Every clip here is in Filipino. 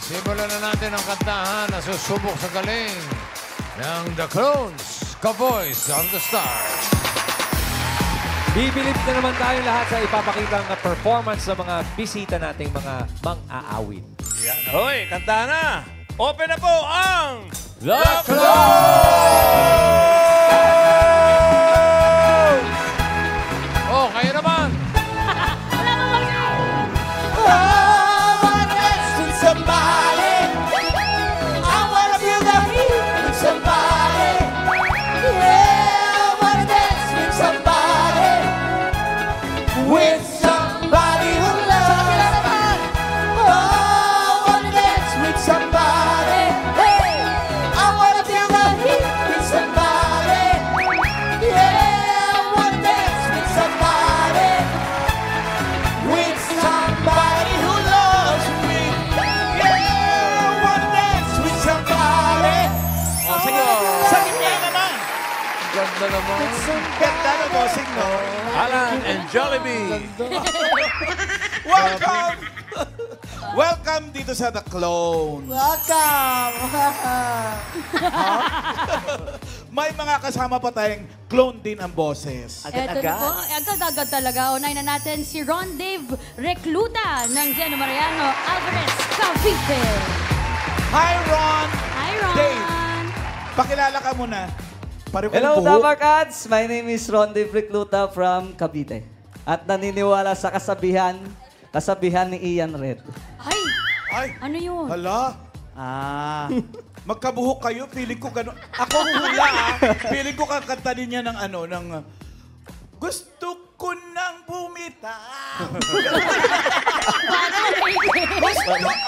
Simulan na natin ang kantahan na susubok sa galing ng The Clones, Ka-Voice on the Star. Bibilib na naman tayo lahat sa ipapakita ng performance sa mga bisita nating mga mang-aawit. Yan. Hoy, kanta na! Open na po ang The Oh, kayo naman! Ganda naman. Ganda na bossing, no? Alan and Jollibee. Welcome! Welcome dito sa The Clones. Welcome! May mga kasama pa tayong clone din ang boses. Eto na po, agad-agad talaga. Unahin na natin si Ron Dave Recluta ng Jenna Mariano Alvarez Cavite. Hi, Ron! Hi, Ron! Dave, pakilala ka muna. Hello, Damarkads! My name is Ron Dave Recluta from Cavite. At naniniwala sa kasabihan ni Ian Red. Ay! Ay! Ano yun? Hala! Magkabuhok kayo, feeling ko gano'n. Ako hula, feeling ko kakanta din niya ng ano, ng... Gusto ko nang bumitaw.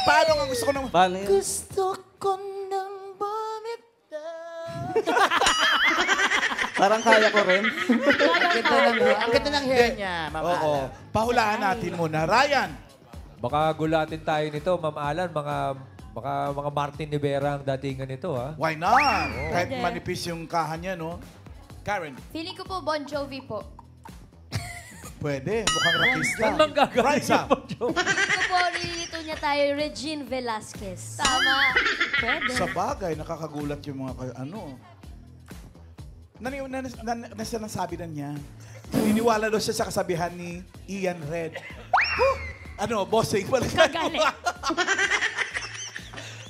Paano nga gusto ko nang... Paano yun? Gusto ko nang bumitaw. Parang kaya ko rin. Ang ganda ng hair niya, Mama Oo. Alan. Pahulaan natin muna. Ryan! Baka gulatin tayo nito, Ma'am Alan. Mga Martin Rivera ang datingan nito, ha? Why not? Kahit Pwede. manipis yung kahan niya, no? Karen, Feeling ko po Bon Jovi po. pwede. Mukhang rakista. Saan bang gagawin Raisa. mo, Joe? Feeling ko po rilito niya tayo Regine Velasquez. Tama. Pwede. Sa bagay, nakakagulat yung mga ano. Nasa nasabi na niya. Naniniwala daw siya sa kasabihan ni Ian Red. Ano, bossing? Balikan mo. Kagalit.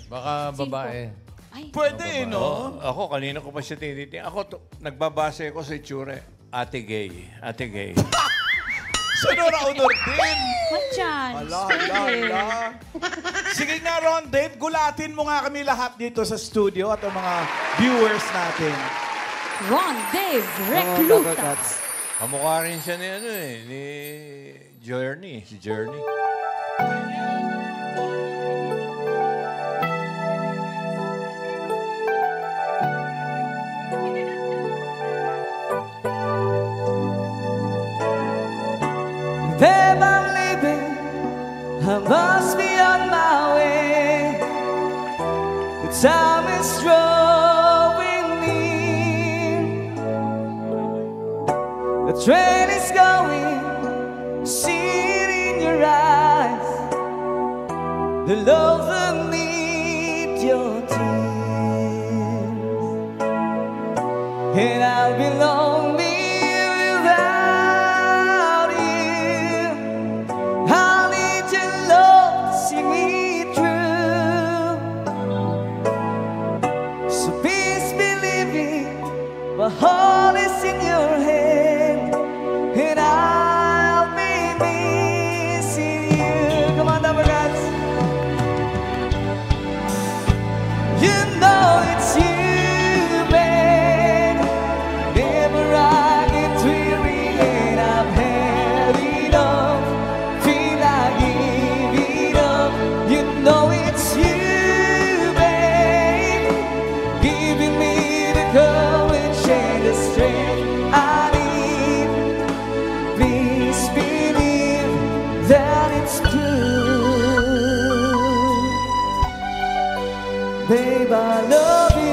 Baka babae. Ay, Pwede, no? Ako, kanina ko pa siya tinitingnan. Ako, nagbabase ko sa itsure. Ate gay. Ate gay. Sonora honor din. what chance? Ala. Pwede. Sige nga, Ron Dave, gulatin mo nga kami lahat dito sa studio at ang mga viewers natin. Ron Dave Hello, Recluta. Damarkads. Kamukha rin siya ni, ano eh, ni Journey. Si Journey. Babe, I'm leaving. I must be on my way. The time is drawing near. The train is going. See it in your eyes. The love that needs your tears. And I'll be lonely without you. I'll need your love to see me through. So please believe me, my heart is in your hand, and I'll be missing you. Come on, Damarkads. You know it's you, babe. Never I get weary and I've had enough. Feel I give it up. You know it's you, babe. Giving me the courage and the strength I need. Please believe that it's true. Babe, I love you.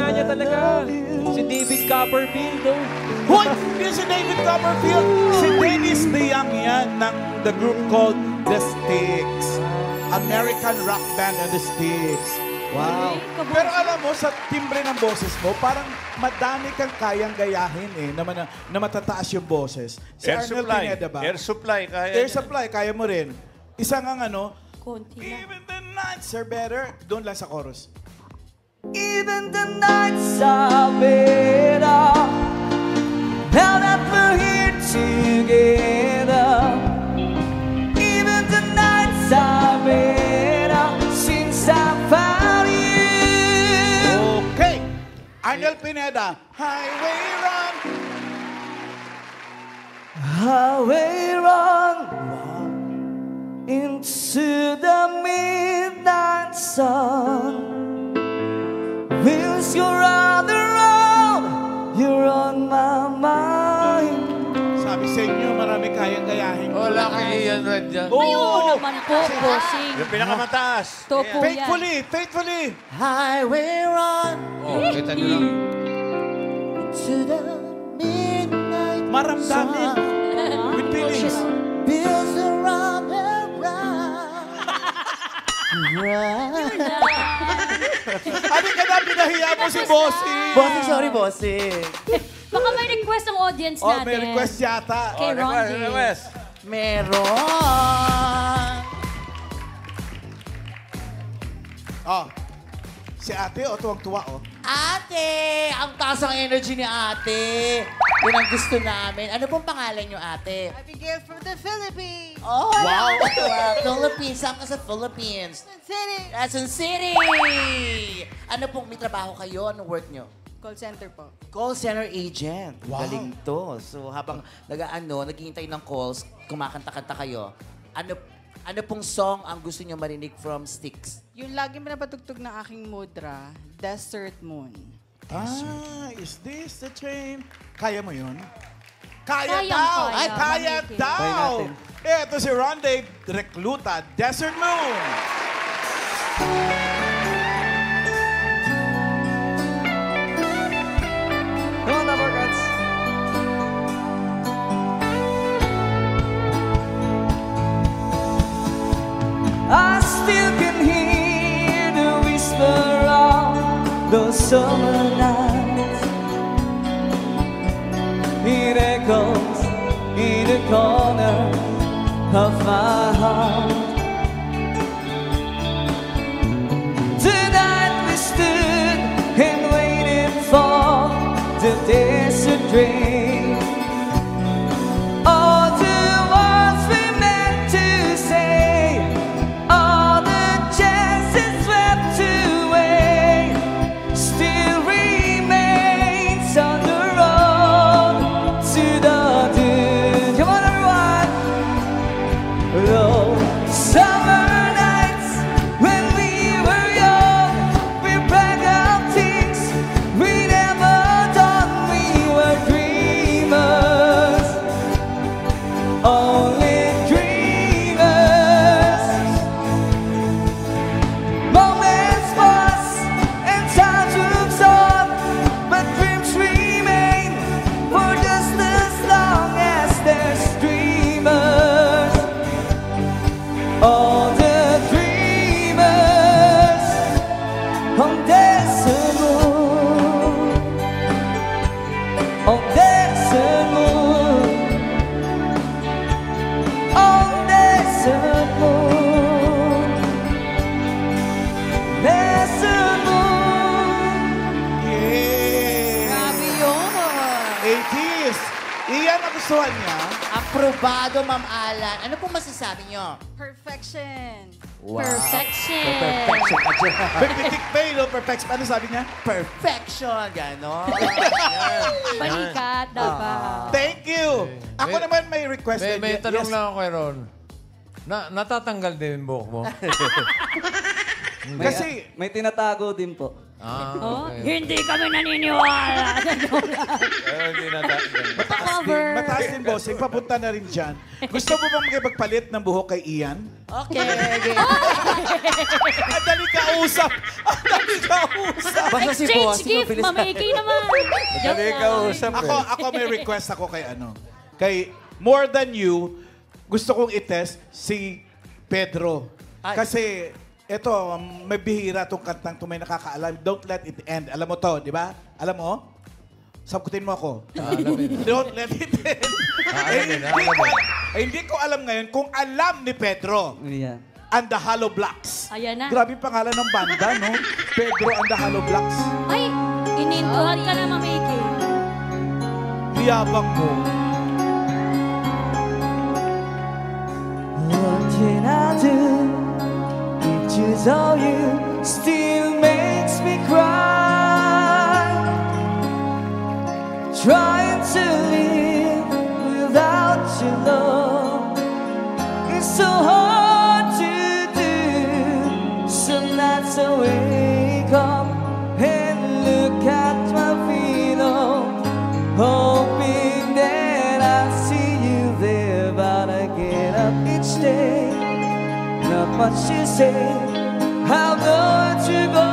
nga niya talaga. Si David Copperfield, oh. Hoy! Hindi si David Copperfield. Si Dennis DeYoung yan ng the group called The Styx. American rock band and The Styx. Wow. Pero alam mo, sa timbre ng boses mo, parang madami kang kayang gayahin eh, na matataas yung boses. Si Air Arnel Supply. Pineda ba? Air Supply, kaya Air niya. Supply, kaya mo rin. Isa nga ano, Konti na. even the nights are better. Doon lang sa chorus. Even the nights are better now that we're here together. Even the nights are better since I found you. Okay. Arnel Pineda, Highway Run. Highway run into the midnight sun. Wheels you're on the road, you're on my mind. Sabi sa inyo, marami kayang gayahin. Wala kay Ian Red dyan. Ayun naman po, bossing. Yung pinakamataas. Topo yan. Faithfully, faithfully. Highway run Oh, kita nyo lang. to the midnight Maramdamin. With feelings. wheels are on the run. Ano ka na, pinahiya mo si Bossing. Bossing, sorry, bossing. Baka may request ng audience Oh, natin. may request yata. Kay Ron Dave. Request. Meron. Oh, si ate, oh, tuwang-tuwa, oh. Ate! Ang taas ang energy ni ate. Yun ang gusto namin. Ano pong pangalan niyo, ate? Abigail from the Philippines. Oh, wow! Philippines. Saan ka sa Philippines? City. Quezon City! Ano pong may trabaho kayo? Anong work niyo? Call center po. Call center agent. Wow. Galing to. So habang naghihintay ng calls, kumakanta-kanta kayo. Ano pong song ang gusto niyo marinig from Styx? Yung lagi mo napatugtog ng aking mudra, Desert Moon. Ah, is this the train? Kaya mo yun? Kaya Kayang daw! kaya. Ay, kaya Maniki. daw! Ito si Ron Dave Recluta, Desert Moon. Come on, Laborgats. I still can hear the whisper of those summer nights. It echoes in the corner of my heart. Tonight we stood and waited for the desert rain. All the words we meant to say, all the chances swept away, still remains on the road to the dune. Come on, everyone! Oh, summer nights when we were young, we brag of things we never done. We were dreamers, only dreamers. Moments pass and time moves on, but dreams remain for just as long as there's dreamers. All the dreamers on desert moon, on desert moon, on desert moon, desert moon. Yeah! Grabe yun. 80s. Iyan ang gustuhan niya. Aprobado, Ma'am Alan. Ano pong masasabi niyo? Perfection. Perfection. Perfection ka dyan. Benedict Bay, no? Perfect. Ano sabi niya? Perfection, gano'n. Balikat dapat. Thank you. Ako May- naman may request. May din. tanong Yes. lang ako kay Ron. Natatanggal din yung buhok mo? Kasi, May tinatago din po. Ah, Oh, okay. hindi kami naniniwala. Pero hindi na Baka cover. Mataas din, bossing. Papunta na rin dyan. Gusto mo bang makipagpalit ng buhok kay Ian? Okay. Ang dali ka usap! Ang dali ka usap! Basta si Exchange Bossing gift, mabilis mamiki naman. Dali ka usap Ako may request ako kay Kay More Than You, gusto kong itest si Pedro. Kasi ito, may bihira tong kantang to, may nakakaalam. Don't Let It End. Alam mo to, di ba? Alam mo? Sagutin mo ako. Don't Let It End. Hindi ko alam ngayon kung alam ni Pedro. Yeah. And the Hollow Blocks. Ayan na. Grabe yung pangalan ng banda, no? Pedro and the Hollow Blocks. Ay, inintuhan ka na, mamiki. Liyabang mo. What can I do? Pictures of you still makes me cry. Trying to live without your love is so hard to do. Some nights I wake up and look at my pillow, hoping that I see you there, but I get up each day. Not much to say, how nowhere to go.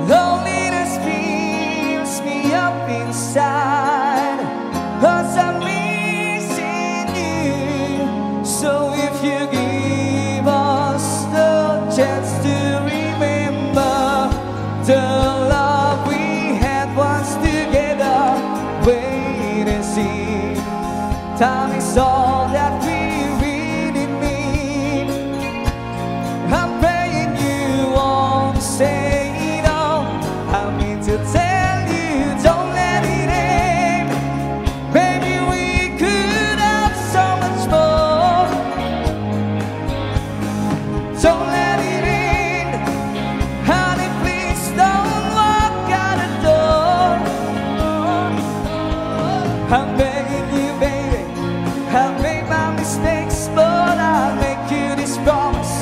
Loneliness fills me up inside, 'cause I'm missing you. So if you give us the chance to remember the love we had once together, wait and see. Time is all that we really need. I'm praying you won't say no. I mean to tell you, don't let it end. Maybe we could have so much more. Don't let it end. Honey, please don't walk out the door. I'm begging you, baby. I've made my mistakes, but I'll make you this promise.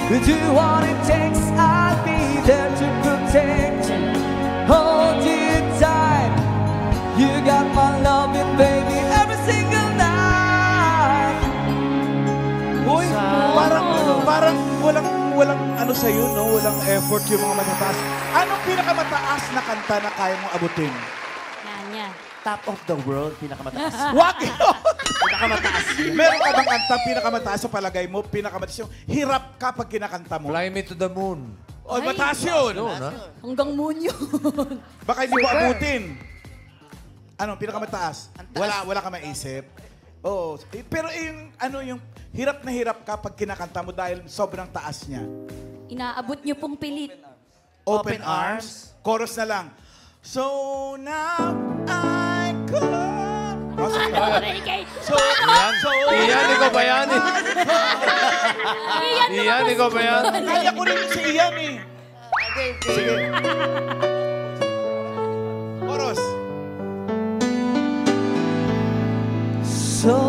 Do what it takes, I'll be there to protect you. Hold you tight. You got my loving, baby, every single night. Uy, parang walang ano sa'yo, no? Walang effort yung mga matataas. Anong pinakamataas na kanta na kaya mong abutin? Yan. Top of the world, pinakamataas. Wag yun! Pinakamataas yun. Meron ka bang kanta pinakamataas sa palagay mo? Pinakamataas yung hirap kapag kinakanta mo? Fly me to the moon. O, mataas yun! Hanggang moon yun. Baka hindi mo abutin. Ano, pinakamataas? Wala ka maisip. Oo. Pero yung hirap na hirap kapag kinakanta mo dahil sobrang taas niya. Inaabot niyo pong pilit. Open arms. Chorus na lang. So now I come. Oh, sige. Iyan, ikaw ba yan? Iyan, ikaw ba yan? Kaya ko rin si Ian eh. Sige. Chorus. So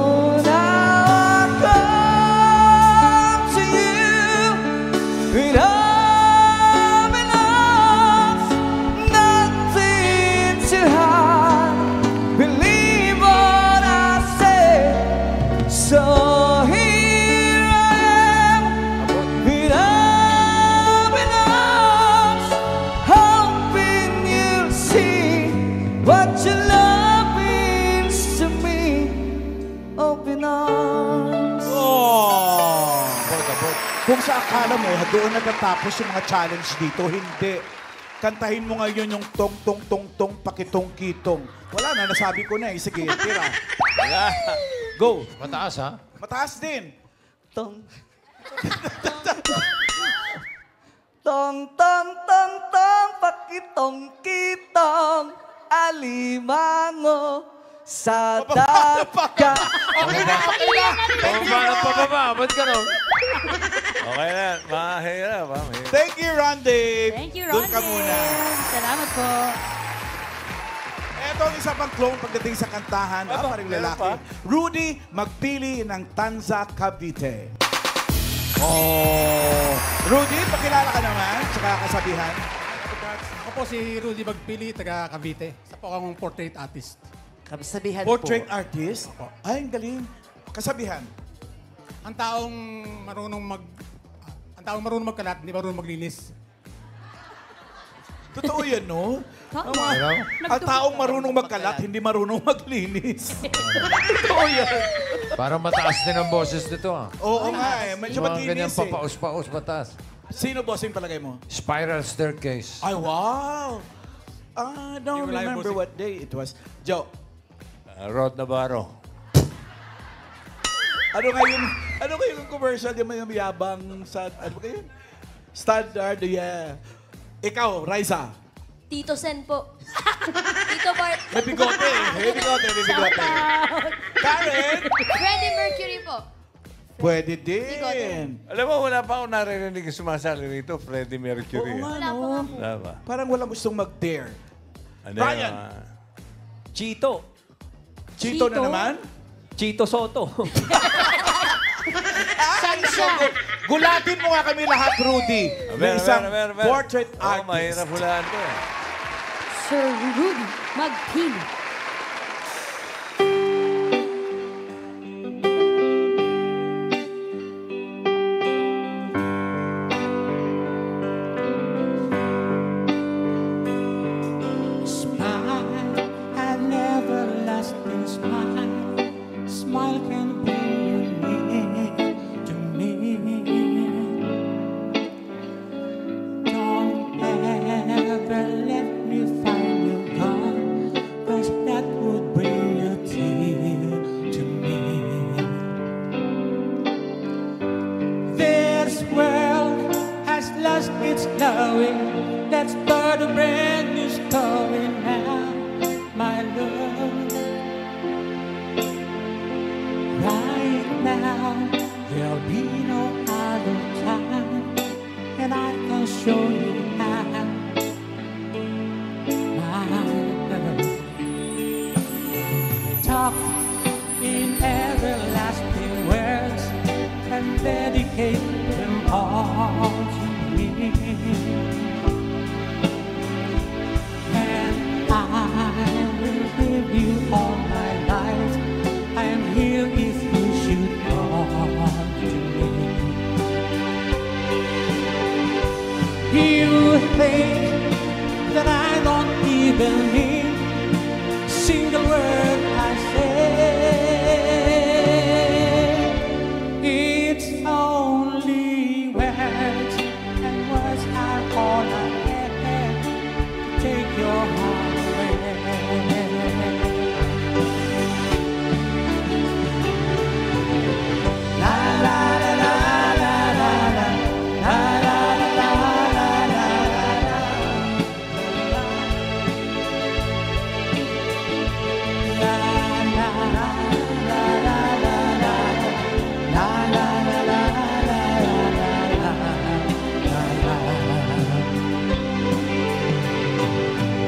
now I come to you with open arms, nothing to hide. Believe what I say. So here I am with open arms, hoping you'll see what your love means to me. Open arms. Oh. Kung sa akala mo, doon natatapos yung mga challenge dito, hindi. Kantahin mo ngayon yung tong tong tong tong pakitong kitong. Wala na, nasabi ko na eh. Sige, tira. Go. Mataas, ha? Mataas din. Tong. Tong tong tong tong pakitong kitong alimango sa dagat. Okay na, okay na. Pababa. Ba't gano'n? Okay na, mahirap. Thank you, Ron Dave. Thank you, Doon Ronnie. ka muna. Salamat po. Ito ang isa pang clone pagdating sa kantahan. Paring lalaki. Rudy magpili ng Tanza Cavite. Oh. Rudy, pakilala ka naman. Tsaka kasabihan. Ako po po si Rudy Magpili, taga Cavite. Isa po akong portrait artist. Kasabihan Portrait po. artist? Ay, ang galing. Kasabihan. Ang taong marunong magkalat, hindi marunong maglinis. Totoo yan, no? Tama. Ang taong marunong magkalat, hindi marunong maglinis. Totoo yan. Parang mataas din ang boses nito, ah. Oo nga eh. Medyo Mga ganyan maglinis eh. papaus-paus mataas. Sino bossing palagay mo? Spiral staircase. Ay, wow! I don't Hindi, wala yung remember bossing. what day it was. Joe, Rod Navarro. ano kayo yung commercial yung may yabang sa, ano ba kayo? Standard, yeah. Ikaw, Raisa. Tito Sen po. Tito Bart. May bigote eh. May bigote. Karen! Freddie Mercury po. Pwede din. Alam mo, wala pa ako naririnig yung sumasali rito, Freddie Mercury. Oo nga, Wala po nga po. Tama. Parang walang gustong mag-dare. Ano Brian. yung, ah, Chito. Chito na naman? Chito Soto. Saan siya? Gulatin mo nga kami lahat, Rudy. May isang portrait Oh, artist. mahirap hulaan to. Sir Rudy Magpili. Smile, I never lost in smile. Smile can bring you near to me. Don't ever let me find you gone, 'cause that would bring a tear to me. This world has lost its knowing. Let's start a brand new story now, my love. Right now, there'll be no other time, and I can show you how, my love. Talk in everlasting words and dedicate them all to me. And I will give you all my life. I am here if you should come to me. You think that I don't even mean a single word I say. It's only words, and words are all I have to take your heart away. La la la la la la la la la la la la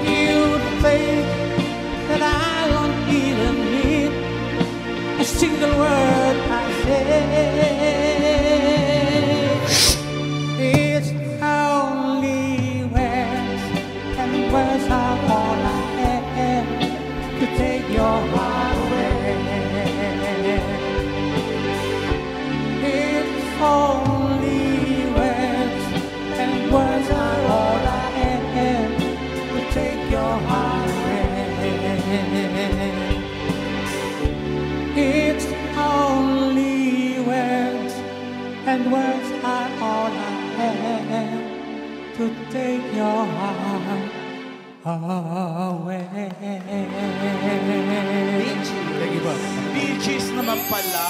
You think that I don't even need a single word I say. It's only words, and words are all I have to take your heart away. It's only words, and words are all I have to take your heart away. It's only words, and words are all I have to take your heart away. Thank you ba? Bee Gees naman pala.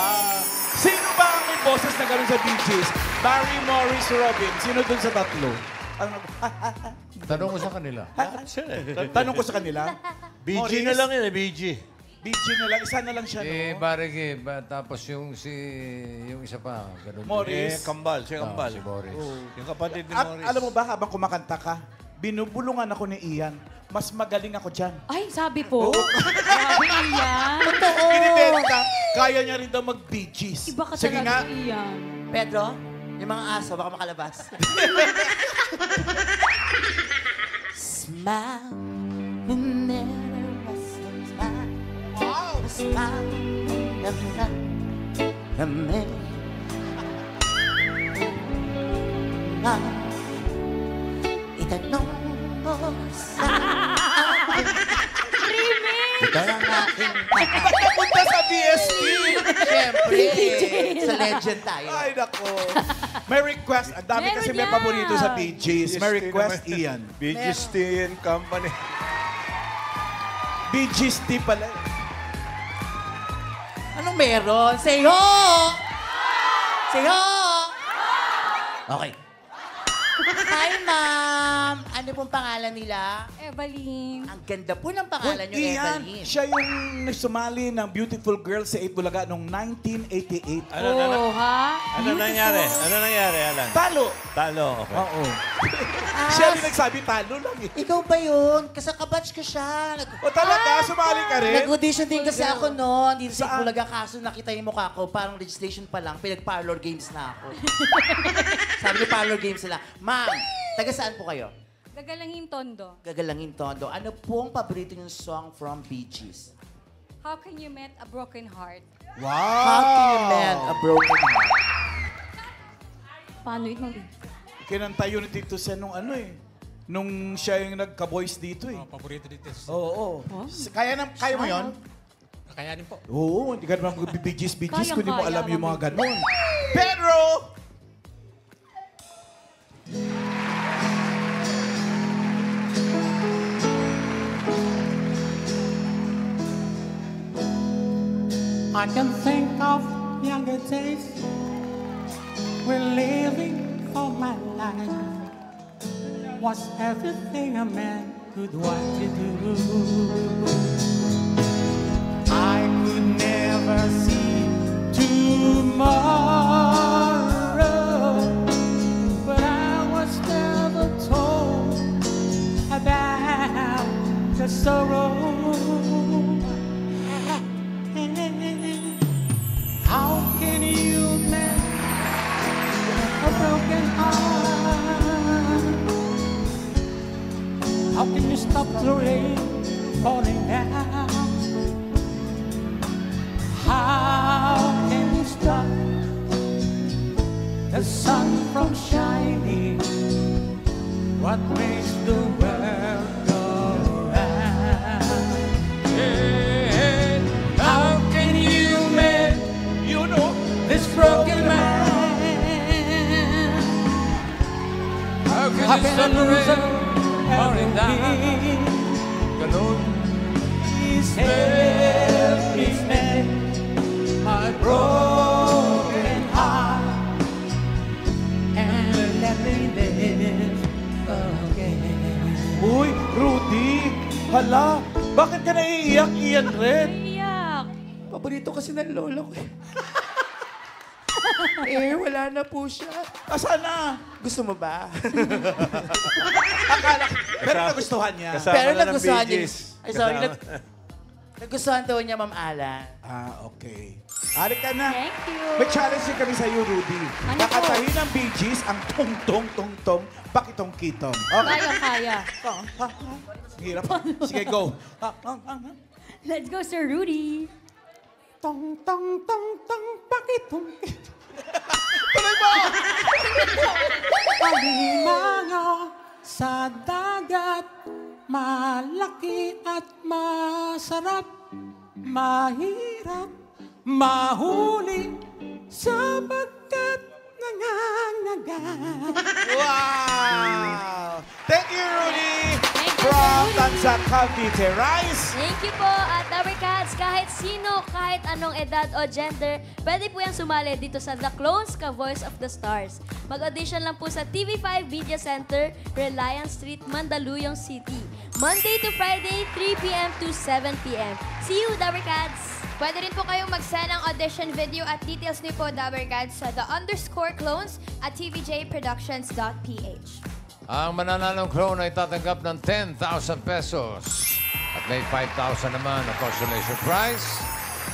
Sino ba ang may boses na gano'n sa Bee Gees? Barry, Morris, Robin. Sino dun sa tatlo? Tanong ko sa kanila. Tanong ko sa kanila. BG Morris? na lang yun, BG. Bee Gees na lang. Isa na lang siya, Si no? Barigi, tapos yung isa pa, ganun. Morris. Kambal, si Kambal. Si Boris. Yung kapatid ni At Morris. alam mo ba, habang kumakanta ka, binubulungan ako ni Ian. Mas magaling ako dyan. Ay, sabi po. Grabe yan. Totoo! Binibenta. Kaya niya rin daw mag-Bee Gees. Iba ka Sige nga. talaga iyan. Pedro, yung mga aso, baka makalabas. smile will never rest on time. A smile of love from me. Itanong mo sa akin. Ito ang aking Ba't napunta sa BSP? Siyempre, sa legend tayo. Ay, nako. May request. Ang dami Meron kasi may yan. paborito sa Bee Gees. May request, Ian. Bee Gees Tea and Company. Bee Gees tea pala. Anong meron? Say ho! Say ho! Okay. Hi, ma'am. Ano pong pangalan nila? Evaline. Ang ganda po ng pangalan niyo, Ian, Evelyn. siya yung sumali ng Beautiful Girl sa 8 Bulaga noong 1988. Oh, ha? Ano nangyari? Ano nangyari, Alan? Talo! Talo, okay. Oo. Siya yung nagsabi talo lang eh. Ikaw ba yun? Kasakabatch ko siya. O talaga, sumali ka rin? Nag-audition din kasi ako noon. Dito sa Saan? Bulaga, kaso nakita yung mukha ko. Parang registration pa lang. Pinag-parlor games na ako. Sabi ni parlor games sila. Ma'am, taga saan po kayo? Gagalangin Tondo. Gagalangin Tondo. Ano pong paborito yung song from Bee Gees? How can you met a broken heart? Wow! How can you mend a broken heart? Paano yun? Kinanta yun ni Tito Sen nung ano eh. Nung siya yung nagka-voice dito eh. Oh, paborito dito. Oo. Kaya mo yun? Kakayanin po. Oo, hindi ka naman Bee Gees kung hindi mo Kayang-kaya alam yung mga namin. ganon. Pedro! I can think of younger days when living for my life was everything a man could want to do. I could never see tomorrow, but I was never told about the sorrow. How can you mend a broken heart? How can you stop the rain falling down? How can you stop the sun from shining? What makes the world go round? Yeah. How can you mend this broken man? How can you stop the rain falling down? Ganun. Please help me mend my broken heart and let me live again. Uy, Rudy! Hala, bakit ka naiiyak, Ian Red? Iyak. Paborito kasi ng lolo ko eh. Eh, wala na po siya. Asan na? Gusto mo ba? Akala, pero nagustuhan niya. Kasama Pero na ng nagustuhan Bee niya. Gees. Ay, sorry. Kasama. Nagustuhan daw niya, Ma'am Alan. Okay. Halik ka na. Thank you. May challenge din kami sa iyo, Rudy. Ano Kakatahin ng Bee Gees ang tong-tong-tong-tong bakitong-kitong. Okay. Kaya. Hirap. Sige, go. Let's go, Sir Rudy. Tong, tong, tong, tong, pakitong. Tuloy mo! Alimango sa dagat, malaki at masarap, mahirap mahuli sapagkat nangangagat. Wow! Thank you, Rudy! Thank you, From Rudy. Tanza Cavite Rice. Thank you po at Dabber Cats. Kahit sino, kahit anong edad o gender, pwede po yung sumali dito sa The Clones Ka Voice of the Stars. Mag-audition lang po sa TV5 Media Center, Reliance Street, Mandaluyong City. Monday to Friday, 3 p.m. to 7 p.m. See you, Dabber Cats! Pwede rin po kayong mag-send ng audition video at details niyo po, Dabber Cats, sa _clones at tvjproductions.ph. Ang mananalong clone ay tatanggap ng 10,000 pesos. At may 5,000 naman na consolation prize.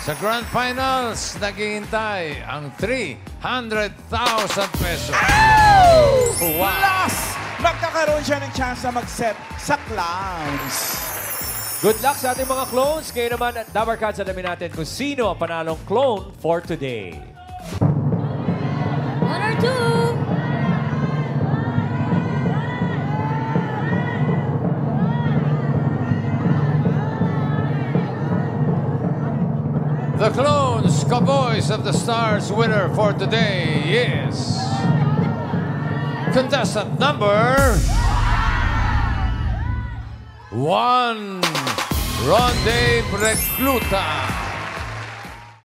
Sa Grand Finals, naghihintay ang 300,000 pesos. Wow! Plus magkakaroon siya ng chance na mag-set sa clowns. Good luck sa ating mga clones. Kayo naman, Dabar Cats, alamin natin kung sino ang panalong clone for today. 1 or 2. The Clones Cowboys of the Stars winner for today is contestant number 1, Ronde Recluta.